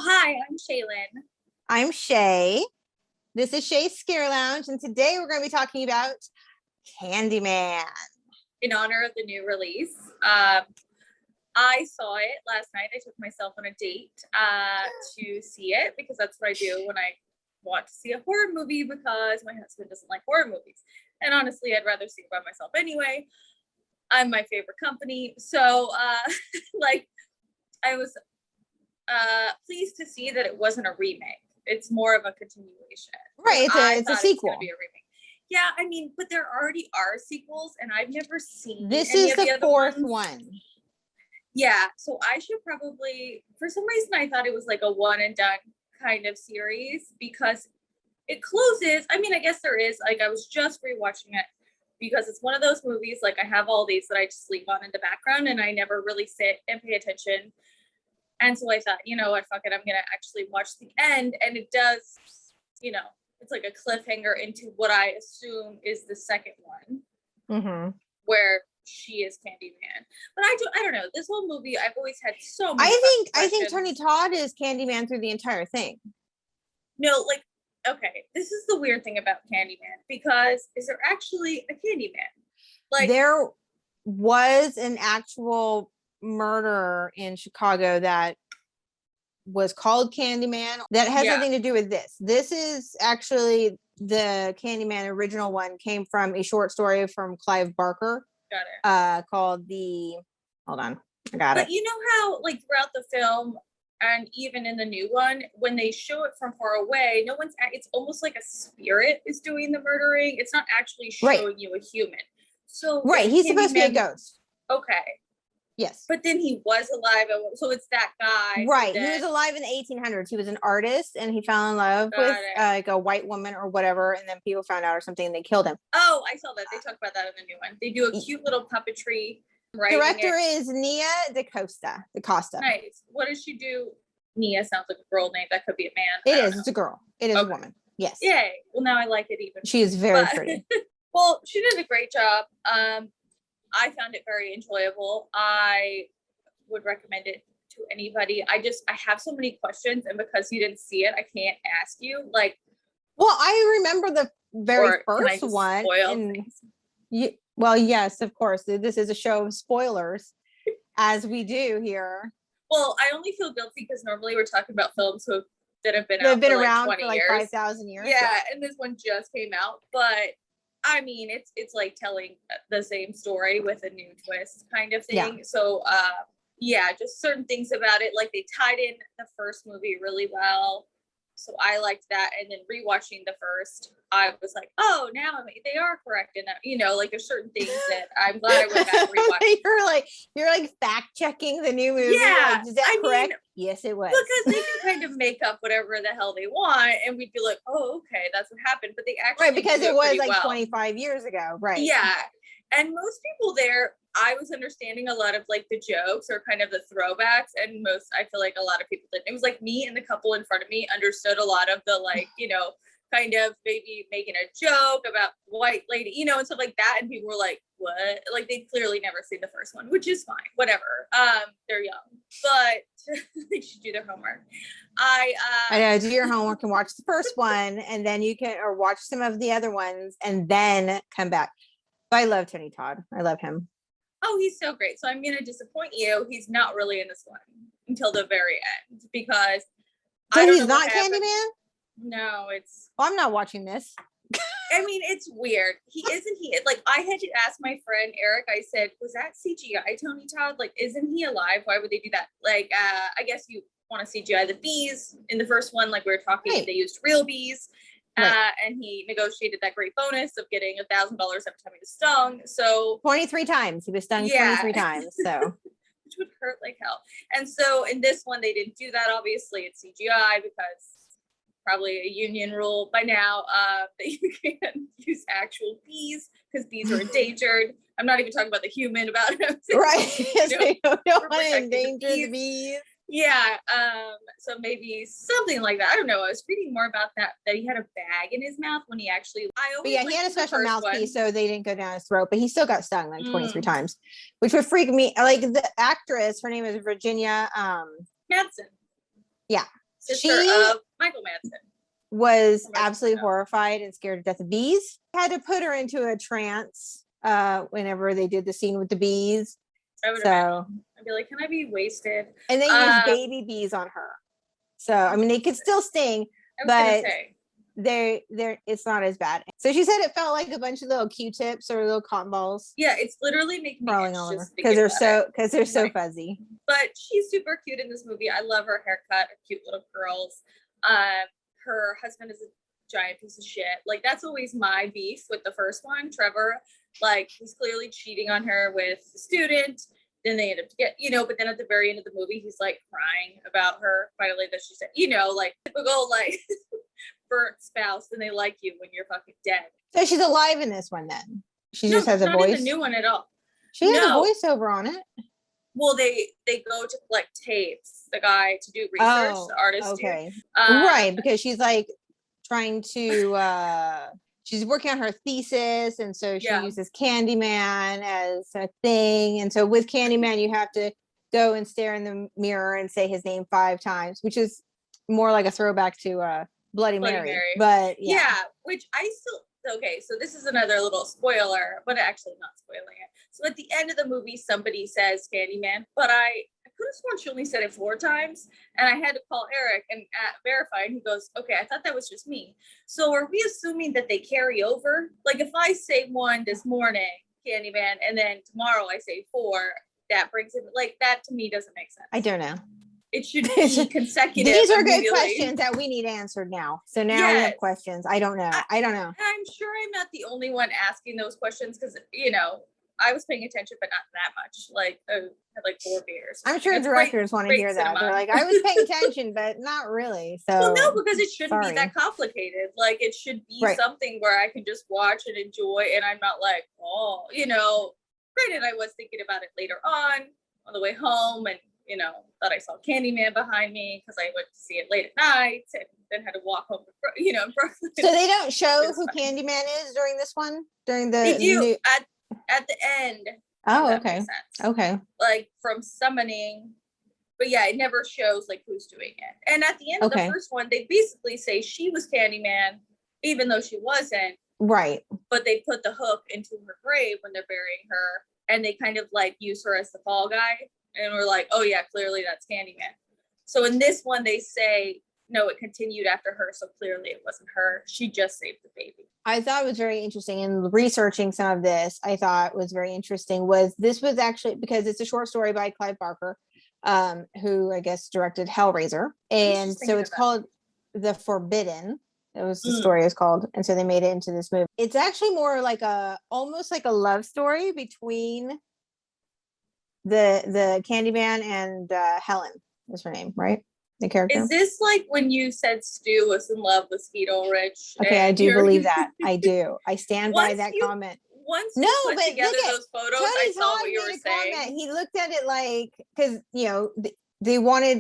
Hi, I'm Shaylin. I'm Shay. This is Shay's Scare Lounge, and today we're going to be talking about Candyman. In honor of the new release. I saw it last night. I took myself on a date to see it because that's what I do when I want to see a horror movie because my husband doesn't like horror movies. And honestly, I'd rather see it by myself anyway. I'm my favorite company. So, I was pleased to see that it wasn't a remake. It's more of a continuation. Right, it's a sequel. It was be a remake. Yeah, I mean, but there already are sequels, and I've never seen this any is of the fourth ones. one. Yeah, so I should probably, for some reason, I thought it was like a one and done kind of series because it closes. I mean, I guess there is, like, I was just rewatching it because it's one of those movies, like, I have all these that I just sleep on in the background and I never really sit and pay attention. And so I thought, you know what, fuck it, I'm going to actually watch the end. And it does, it's like a cliffhanger into what I assume is the second one, where she is Candyman. But I don't know. This whole movie, I've always had so many I think Tony Todd is Candyman through the entire thing. No, like, okay, this is the weird thing about Candyman, because is there actually a Candyman? Like, there was an actual murder in Chicago that was called Candyman that has nothing to do with this. This is actually the Candyman original one came from a short story from Clive Barker. Got it. Called hold on, I got it. But you know how, like, throughout the film and even in the new one, when they show it from far away, it's almost like a spirit is doing the murdering. It's not actually showing you a human. So he's supposed to be a ghost. Okay. Yes. But then he was alive. So it's that guy. Right. He was alive in the 1800s. He was an artist and he fell in love with like a white woman or whatever. And then people found out or something and they killed him. Oh, I saw that. They talk about that in the new one. They do a cute little puppetry. Director is Nia DaCosta. Nice. What does she do? Nia sounds like a girl name. That could be a man. It is. It's a girl. It is a woman. Yes. Yay. Well, now I like it even. She is very pretty. Well, she did a great job. I found it very enjoyable. I would recommend it to anybody. I have so many questions, and because you didn't see it, I can't ask you. Like, well, I remember the very first one. Well, yes, of course. This is a show of spoilers, as we do here. Well, I only feel guilty because normally we're talking about films that have been around for like 5,000 years. Yeah, and this one just came out, but I mean, it's like telling the same story with a new twist kind of thing. Yeah. So, just certain things about it. Like, they tied in the first movie really well. So I liked that. And then rewatching the first, I was like, oh, now they are correct in that. Like, there's certain things that I'm glad I went back and rewatched. you're like fact checking the new movie. Yeah. Like, is that correct? Yes, it was. Because they can kind of make up whatever the hell they want, and we'd be like, oh, okay, that's what happened. But they actually because it was like 25 years ago, right? Yeah. And most people there, I was understanding a lot of like the jokes or kind of the throwbacks, and I feel like a lot of people didn't. It was like me and the couple in front of me understood a lot of the, like, kind of maybe making a joke about white lady, and stuff like that. And people were like, what? Like, they clearly never seen the first one, which is fine. Whatever. They're young, but they should do their homework. I know, do your homework and watch the first one, and then you can, or watch some of the other ones and then come back. But I love Tony Todd. I love him. Oh, he's so great. So I'm going to disappoint you. He's not really in this one until the very end, because he's not Candyman? No, well, I'm not watching this. I mean, it's weird. Like, I had to ask my friend Eric, I said, was that CGI Tony Todd? Like, isn't he alive? Why would they do that? Like, I guess you want to CGI the bees in the first one. Like, we were talking, they used real bees. And he negotiated that great bonus of getting $1,000 every time he was stung. So 23 times. He was stung 23 times. So which would hurt like hell. And so in this one, they didn't do that. Obviously, it's CGI because probably a union rule by now that you can't use actual bees because bees are endangered. I'm not even talking about the human about it. Right. You don't want to endanger the bees. Yeah, so maybe something like that. I don't know. I was reading more about that he had a bag in his mouth when he actually. He had a special mouthpiece, so they didn't go down his throat. But he still got stung like 23 times, which would freak me. Like, the actress, her name is Virginia Madsen. Yeah, sister of Michael Madsen. Was absolutely horrified and scared to death of bees. Had to put her into a trance whenever they did the scene with the bees. I'd be like, can I be wasted? And they used baby bees on her. So I mean, they could still sting, but they're it's not as bad. So she said it felt like a bunch of little Q-tips or little cotton balls. Yeah, it's literally making me crawling all over because they're so fuzzy. But she's super cute in this movie. I love her haircut, her cute little curls. Her husband is a giant piece of shit. Like, that's always my beef with the first one, Trevor. Like, he's clearly cheating on her with the student. Then they end up but then at the very end of the movie, he's like crying about her finally that she said, like typical like burnt spouse, and they like you when you're fucking dead. So she's alive in this one then. She just has a voice. Not in the new one at all. She has a voiceover on it. Well, they go to collect tapes, the guy to do research, the artist. Okay. Right, because she's like trying to she's working on her thesis, and so she uses Candyman as a thing. And so with Candyman, you have to go and stare in the mirror and say his name 5 times, which is more like a throwback to Bloody Mary. But which I still so this is another little spoiler, but actually not spoiling it. So at the end of the movie, somebody says Candyman, but I could have sworn she only said it 4 times, and I had to call Eric and verify, and he goes, okay, I thought that was just me. So are we assuming that they carry over? Like, if I say 1 this morning, Candyman, and then tomorrow I say 4, that brings it, like, that to me doesn't make sense. I don't know. It should be consecutive. These are good questions that we need answered now. So now we have questions. I don't know. I don't know. I'm sure I'm not the only one asking those questions because, I was paying attention, but not that much. Like, I had like 4 beers. I'm sure directors want to hear that. They're like, I was paying attention, but not really. So, well, no, because it shouldn't be that complicated. Like, it should be something where I can just watch and enjoy, and I'm not like, granted, I was thinking about it later on the way home, and thought I saw Candyman behind me because I went to see it late at night and then had to walk home, in Brooklyn. So they don't show who Candyman is during this one? During the they do at the end. Oh, okay. Okay. Like from summoning, but it never shows like who's doing it. And at the end of the first one, they basically say she was Candyman, even though she wasn't. Right. But they put the hook into her grave when they're burying her, and they kind of like use her as the fall guy. And we're like, oh yeah, clearly that's Candyman. So in this one, they say, no, it continued after her. So clearly it wasn't her. She just saved the baby. I thought it was very interesting, and researching some of this, I thought was very interesting, was actually, because it's a short story by Clive Barker, who I guess directed Hellraiser. And so it's called The Forbidden. That was the story is called. And so they made it into this movie. It's actually more like almost like a love story between the Candyman and Helen is her name, right? The character. Is this like when you said Stu was in love with Skeet Ulrich? Okay, I do believe that. I do. I stand by that comment. Once you put together those photos, I saw what you were saying. Comment. He looked at it like, because they wanted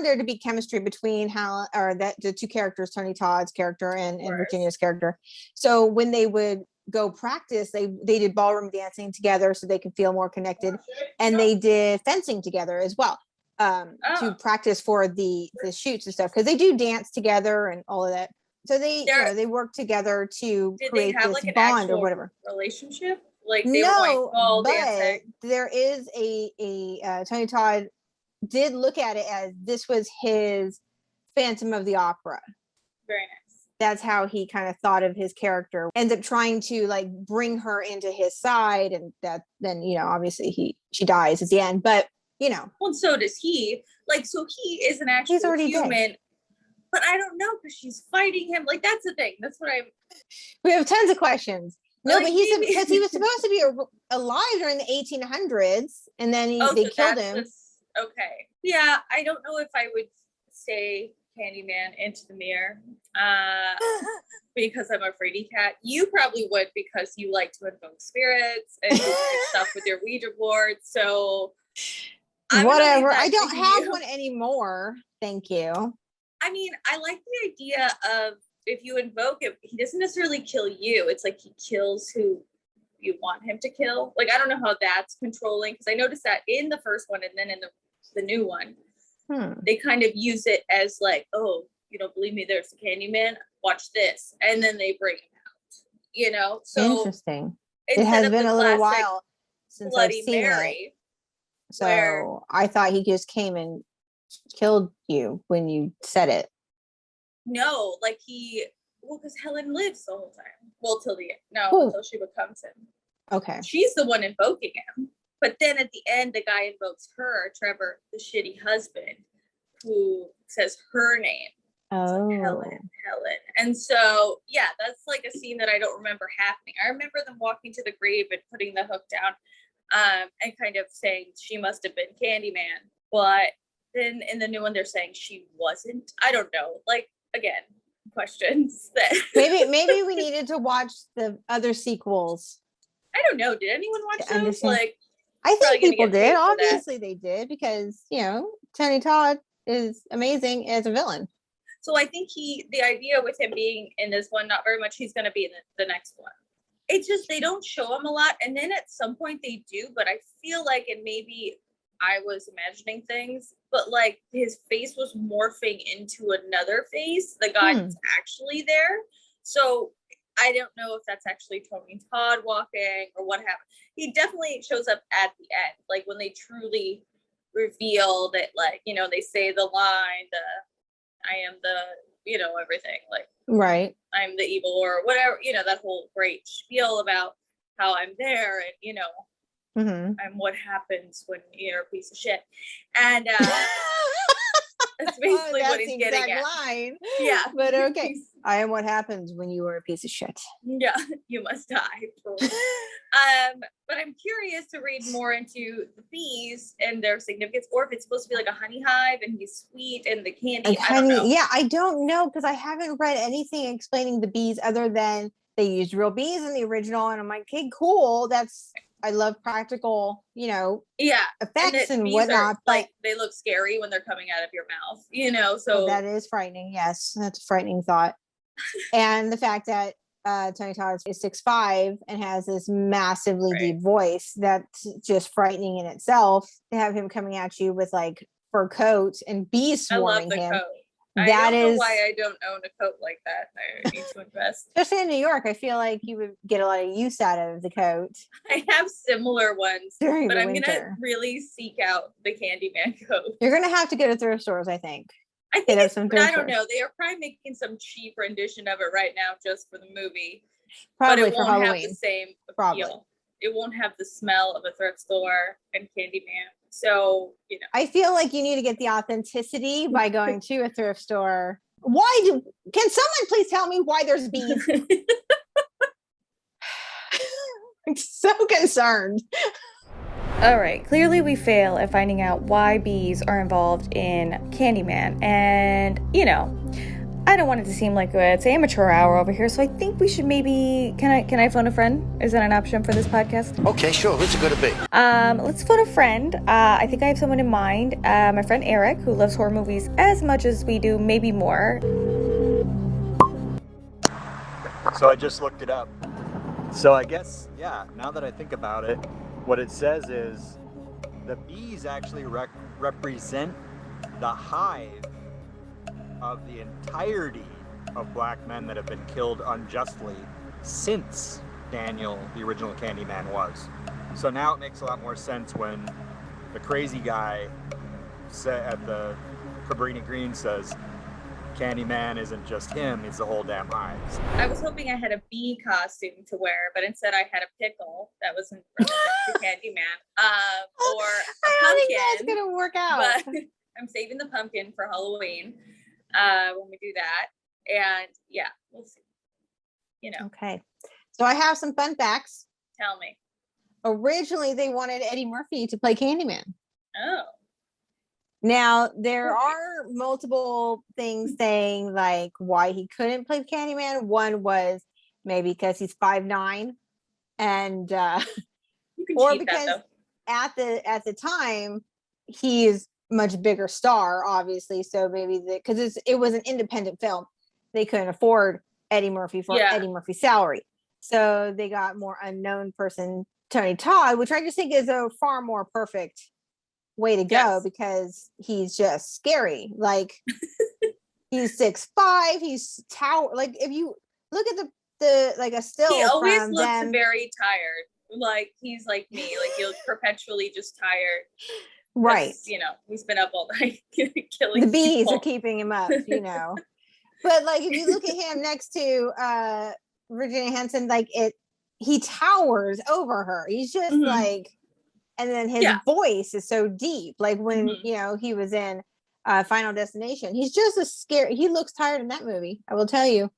there to be chemistry between Helen, or the 2 characters, Tony Todd's character and Virginia's character. So when they would go practice, they did ballroom dancing together so they could feel more connected, and they did fencing together as well, to practice for the shoots and stuff, because they do dance together and all of that. So they work together to create this like bond or whatever relationship. Like they were like ball dancing. There is a Tony Todd did look at it as this was his Phantom of the Opera. Very nice. That's how he kind of thought of his character. Ends up trying to like bring her into his side, and that then obviously she dies at the end. But well, so does he. Like, so he is an actual human, dead. But I don't know, because she's fighting him. Like, that's the thing. That's what we have tons of questions. No, like, but because he was supposed to be alive during the 1800s, and then they killed him. Okay. Yeah, I don't know if I would say Candyman into the mirror because I'm a fraidy cat. You probably would, because you like to invoke spirits and do stuff with your Ouija board. So whatever. I don't have one anymore. Thank you. I mean, I like the idea of, if you invoke it, he doesn't necessarily kill you. It's like he kills who you want him to kill. Like, I don't know how that's controlling, because I noticed that in the first one and then in the new one. they kind of use it as like, oh, you don't believe me, there's the Candyman, watch this, and then they bring him out, you know. So interesting. It has been a little while since Bloody I've seen Mary, it, so I thought he just came and killed you when you said it. No, like because Helen lives the whole time. Well, till the end. No, until she becomes him. Okay. She's the one invoking him. But then at the end, the guy invokes her, Trevor, the shitty husband, who says her name. Oh. Like Helen. And so, yeah, that's like a scene that I don't remember happening. I remember them walking to the grave and putting the hook down and kind of saying she must have been Candyman. But then in the new one, they're saying she wasn't. I don't know. Like, again, questions that maybe we needed to watch the other sequels. I don't know. Did anyone watch those? Like, I think people did. Obviously, they did because Tony Todd is amazing as a villain. So I think the idea with him being in this one, not very much. He's going to be in the next one. It's just they don't show him a lot, and then at some point they do. But I feel like it maybe I was imagining things, but like his face was morphing into another face. The guy that's actually there. So I don't know if that's actually Tony Todd walking or what happened. He definitely shows up at the end, like when they truly reveal that, like, they say the line, I am the, everything, like, right. I'm the evil or whatever, that whole great spiel about how I'm there and, I'm what happens when you're a piece of shit. And that's basically what he's getting at. Line. Yeah. But okay. I am what happens when you are a piece of shit. Yeah, you must die. But I'm curious to read more into the bees and their significance, or if it's supposed to be like a honey hive and he's sweet and the candy. I don't know. Yeah, I don't know because I haven't read anything explaining the bees other than they used real bees in the original, and I'm like, okay, cool. I love practical, effects and whatnot. But like they look scary when they're coming out of your mouth, so that is frightening. Yes, that's a frightening thought. And the fact that Tony Todd is 6'5" and has this massively deep voice, that's just frightening in itself. To have him coming at you with like fur coat and bees swarming him. Coat. I don't know why I don't own a coat like that. I need to invest. Especially in New York, I feel like you would get a lot of use out of the coat. I have similar ones, but I'm going to really seek out the Candyman coat. You're going to have to go to thrift stores, I think. I think I don't know. They are probably making some cheap rendition of it right now just for the movie. Probably but it for won't Halloween. have the same appeal. It won't have the smell of a thrift store and Candyman. So, I feel like you need to get the authenticity by going to a thrift store. Can someone please tell me why there's bees? I'm so concerned. All right, clearly we fail at finding out why bees are involved in Candyman. And, I don't want it to seem like it's amateur hour over here, so I think we should maybe... Can I phone a friend? Is that an option for this podcast? Okay, sure. Who's it going to be? Let's phone a friend. I think I have someone in mind. My friend Eric, who loves horror movies as much as we do, maybe more. So I just looked it up. So I guess, now that I think about it, what it says is the bees actually represent the hive of the entirety of black men that have been killed unjustly since Daniel, the original Candyman, was. So now it makes a lot more sense when the crazy guy at the Cabrini Green says, Candyman isn't just him, it's the whole damn hive. I was hoping I had a bee costume to wear, but instead I had a pickle that wasn't relevant to Candyman. Or a pumpkin. I don't think that's going to work out. But I'm saving the pumpkin for Halloween when we do that. And yeah, we'll see. Okay. So I have some fun facts. Tell me. Originally, they wanted Eddie Murphy to play Candyman. Oh. Now, there are multiple things saying like why he couldn't play Candyman. One was maybe because he's 5'9", and or because at the time he's much bigger star, obviously. So maybe because it was an independent film, they couldn't afford Eddie Murphy for Eddie Murphy's salary, so they got more unknown person Tony Todd, which I just think is a far more perfect way to go Yes. because he's just scary. Like he's 6'5", he's tower. Like if you look at the like a still He always from looks them, very tired. Like he's like me. Like he looks perpetually just tired. right? You know, he's been up all night killing The bees people. are keeping him up, you know. But like if you look at him next to Virginia Henson, like he towers over her. He's just like, and then his voice is so deep. Like when you know he was in Final Destination, he's just a scary. He looks tired in that movie. I will tell you.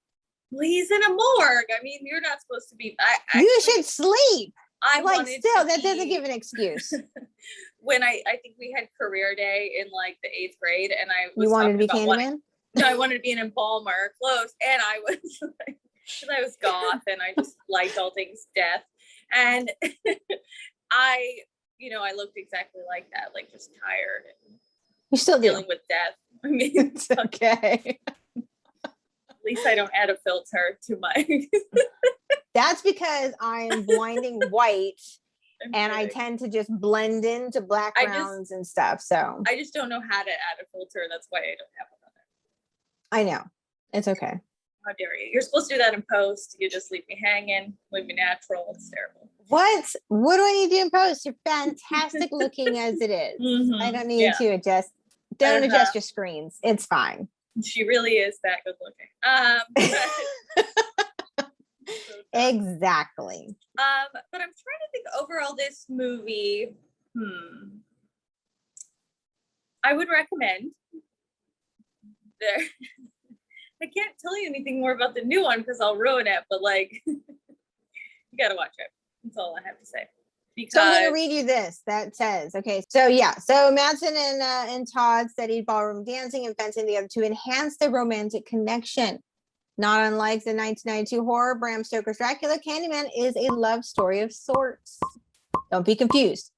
Well, he's in a morgue. I mean, you're not supposed to be. You should sleep. I like still that doesn't give an excuse. When I think we had career day in like the 8th grade, and I was you wanted to be Candyman. Candyman. I wanted to be an embalmer, close, and I was like, because I was goth and I just liked all things death, and I looked exactly like that, like just tired and you're still dealing with death. I mean, it's okay. At least I don't add a filter to my. That's because I'm blinding white and I tend to just blend into backgrounds and stuff. So I just don't know how to add a filter. That's why I don't have one on there. I know. It's okay. How dare you? You're supposed to do that in post. You just leave me hanging, leave me natural. It's terrible. What do I need to do in post? You're fantastic looking as it is. I don't need to adjust. Don't adjust your screens. It's fine. She really is that good looking. Exactly. But I'm trying to think overall this movie. I would recommend. I can't tell you anything more about the new one because I'll ruin it, but like you gotta watch it. That's all I have to say. Because so I'm going to read you this that says, okay, so Madsen and Todd studied ballroom dancing and fencing together to enhance their romantic connection. Not unlike the 1992 horror Bram Stoker's Dracula, Candyman is a love story of sorts. Don't be confused.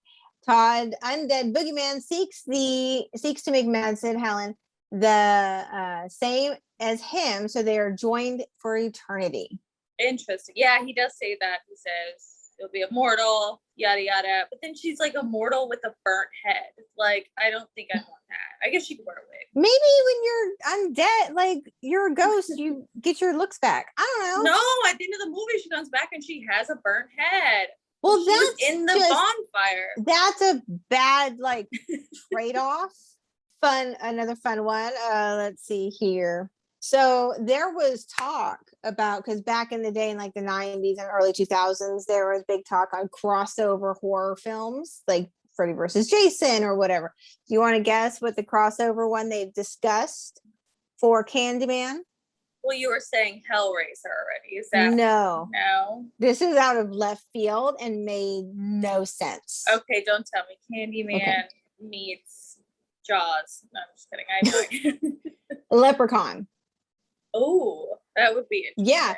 Todd, undead boogeyman, seeks to make Madsen Helen the same as him, so they are joined for eternity. Interesting. Yeah, he does say that. He says he'll be immortal, yada yada. But then she's like immortal with a burnt head. Like, I don't think I want that. I guess she could wear a wig. Maybe when you're undead, like you're a ghost, you get your looks back. I don't know. No, at the end of the movie, she comes back and she has a burnt head. Well, she was in the bonfire. That's a bad like trade-off. Another fun one. Let's see here. So there was talk about, because back in the day in like the 90s and early 2000s, there was big talk on crossover horror films like Freddy versus Jason or whatever. Do you want to guess what the crossover one they discussed for Candyman? Well, you were saying Hellraiser already. Is that no? This is out of left field and made no sense. Okay, don't tell me. Candyman meets Jaws. No, I'm just kidding. I have no idea. Leprechaun. Oh, that would be interesting. Yeah,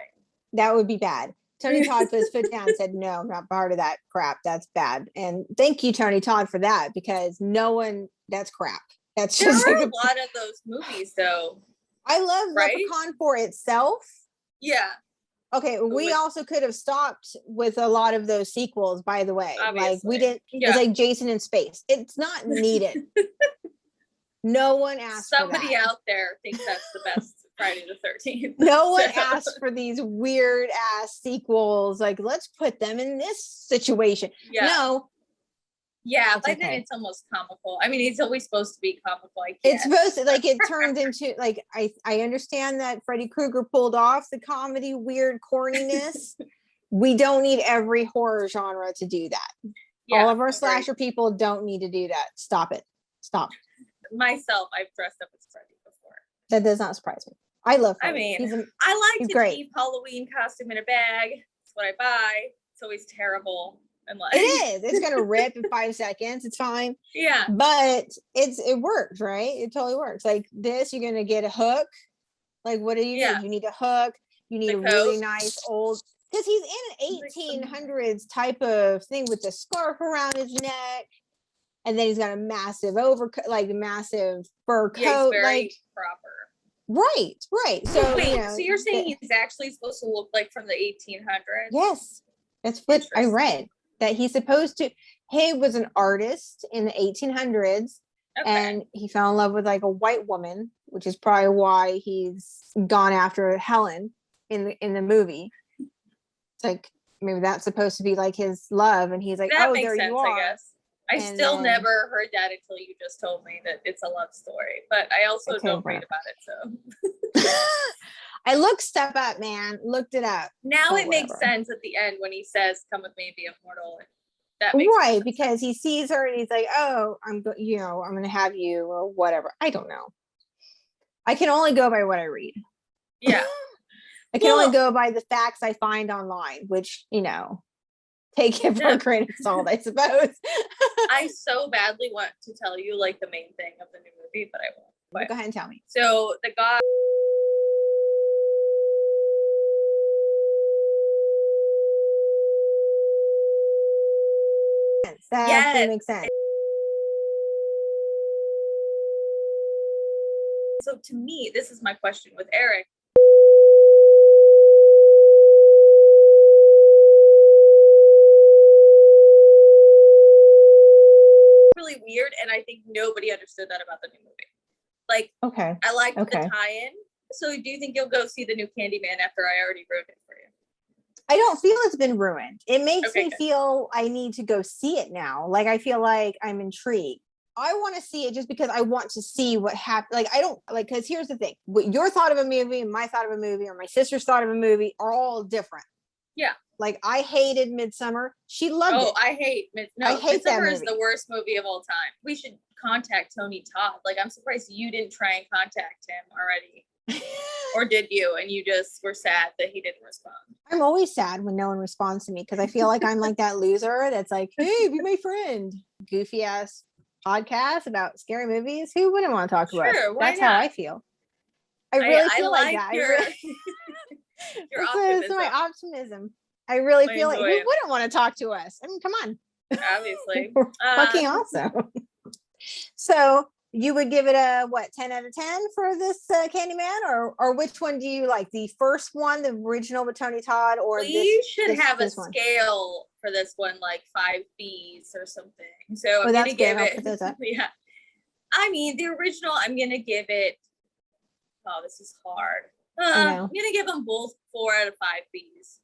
that would be bad. Tony Todd put his foot down and said, no, I'm not part of that crap. That's bad. And thank you, Tony Todd, for that, because that's crap. That's just there are a lot of those movies, though. I love Leprechaun for itself. Yeah. Okay, we also could have stopped with a lot of those sequels, by the way. Obviously. Like we didn't, it's like Jason in Space. It's not needed. No one asked Somebody for that. out there thinks that's the best Friday the 13th. No one asked for these weird ass sequels. Like, let's put them in this situation. Yeah. No. Yeah, by then it's almost comical. I mean, it's always supposed to be comical. It's supposed to, like, it turned into, like, I understand that Freddy Krueger pulled off the comedy, weird corniness. We don't need every horror genre to do that. Yeah, all of our slasher people don't need to do that. Stop it. Stop. Myself, I've dressed up as Freddy before. That does not surprise me. I love Freddy. I mean, I like to keep Halloween costume in a bag. That's what I buy. It's always terrible. It is. It's gonna rip in 5 seconds. It's fine. Yeah. But it works, right? It totally works. Like this, you're gonna get a hook. Like, what do you need? You need a hook. You need a really nice old, because he's in an 1800s type of thing with the scarf around his neck, and then he's got a massive overcoat, like a massive fur coat. Yeah, he's very like proper. Right. So wait, so you're saying he's actually supposed to look like from the 1800s? Yes, that's what I read. That he's supposed to, he was an artist in the 1800s, Okay. and he fell in love with like a white woman, which is probably why he's gone after Helen in the movie. It's like maybe that's supposed to be like his love, and he's like, that oh, makes there sense, you are. I guess. I And still then- never heard that until you just told me that it's a love story, but I also Okay, don't read about it, so. I looked stuff up, man. Looked it up. Now Oh, it makes whatever. sense at the end when he says, "Come with me, be immortal." That makes Right, sense. because he sees her and he's like, oh, I'm going to have you or whatever. I don't know. I can only go by what I read. Yeah. I can Well- only go by the facts I find online, which, take it for a grain of salt, I suppose. I so badly want to tell you like the main thing of the new movie, but I won't. But- Go ahead and tell me. So the god, That Yes. actually makes sense. so to me, this is my question with Eric. Really weird, and I think nobody understood that about the new movie. Like, Okay. I liked Okay. the tie-in. So do you think you'll go see the new Candyman after I already wrote it for you? I don't feel it's been ruined. It makes Okay, me good. feel I need to go see it now. Like, I feel like I'm intrigued. I want to see it just because I want to see what happened. Like, I don't like, because here's the thing, what your thought of a movie and my thought of a movie or my sister's thought of a movie are all different. Yeah. Like, I hated Midsummer. She loved Oh, it. I hate I hate that Midsummer is movie. the worst movie of all time. We should contact Tony Todd. Like, I'm surprised you didn't try and contact him already. Or did you? And you just were sad that he didn't respond. I'm always sad when no one responds to me because I feel like I'm like that loser that's like, hey, be my friend. Goofy ass podcast about scary movies. Who wouldn't want to talk to us? Sure, why That's how not? I feel. I really feel like that. your, I really, your it's my optimism, optimism. I really I feel like who enjoy it. wouldn't want to talk to us? I mean, come on. obviously. We're fucking awesome. So you would give it a 10 out of 10 for this Candyman, or which one do you like? The first one, the original with Tony Todd, or We should have a this one? scale for this one, like 5 Bs or something. So I'm that's gonna good. give I'll it. put those up. Yeah. I mean, the original, I'm gonna give it. Oh, this is hard. I know. I'm gonna give them both 4 out of 5 Bs.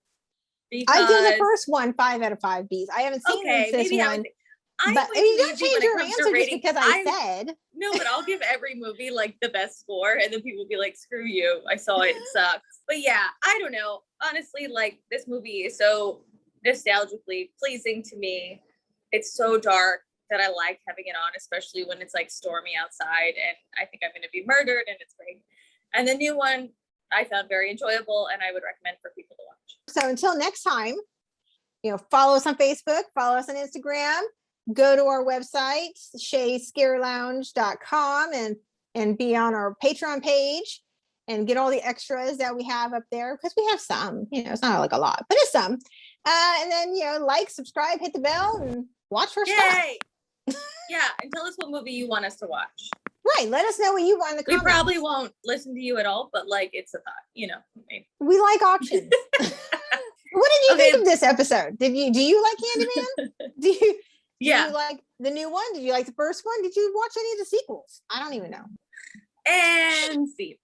I give the Because- first one 5 out of 5 Bs. I haven't seen Okay, this maybe one, I'm but way you too don't easy when change it your comes to answer just rating. because I said. No, but I'll give every movie like the best score, and then people will be like, "Screw you! I saw it. It sucks." But yeah, I don't know. Honestly, like this movie is so nostalgically pleasing to me. It's so dark that I like having it on, especially when it's like stormy outside, and I think I'm going to be murdered, and it's great. And the new one I found very enjoyable, and I would recommend for people to watch. So until next time, follow us on Facebook, follow us on Instagram, go to our website, SheaScareLounge.com, and be on our Patreon page and get all the extras that we have up there, because we have some, it's not like a lot, but it's some. And then, like, subscribe, hit the bell, and watch for stuff. Yay! Yeah, and tell us what movie you want us to watch. Right. Let us know what you want in the We comments. probably won't listen to you at all, but like it's a thought, maybe. We like options. What did you Okay. think of this episode? Do you like Candyman? Do you Yeah. like the new one? Did you like the first one? Did you watch any of the sequels? I don't even know. And see.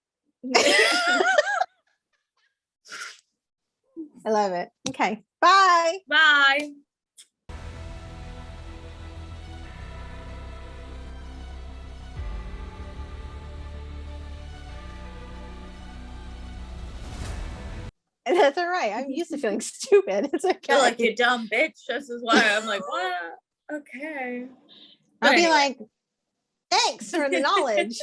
I love it. Okay. Bye. Bye. And that's all right. I'm used to feeling stupid. It's okay. Feel like you dumb bitch. This is why I'm like, what? Okay. I'll But be anyway. like, thanks for the knowledge.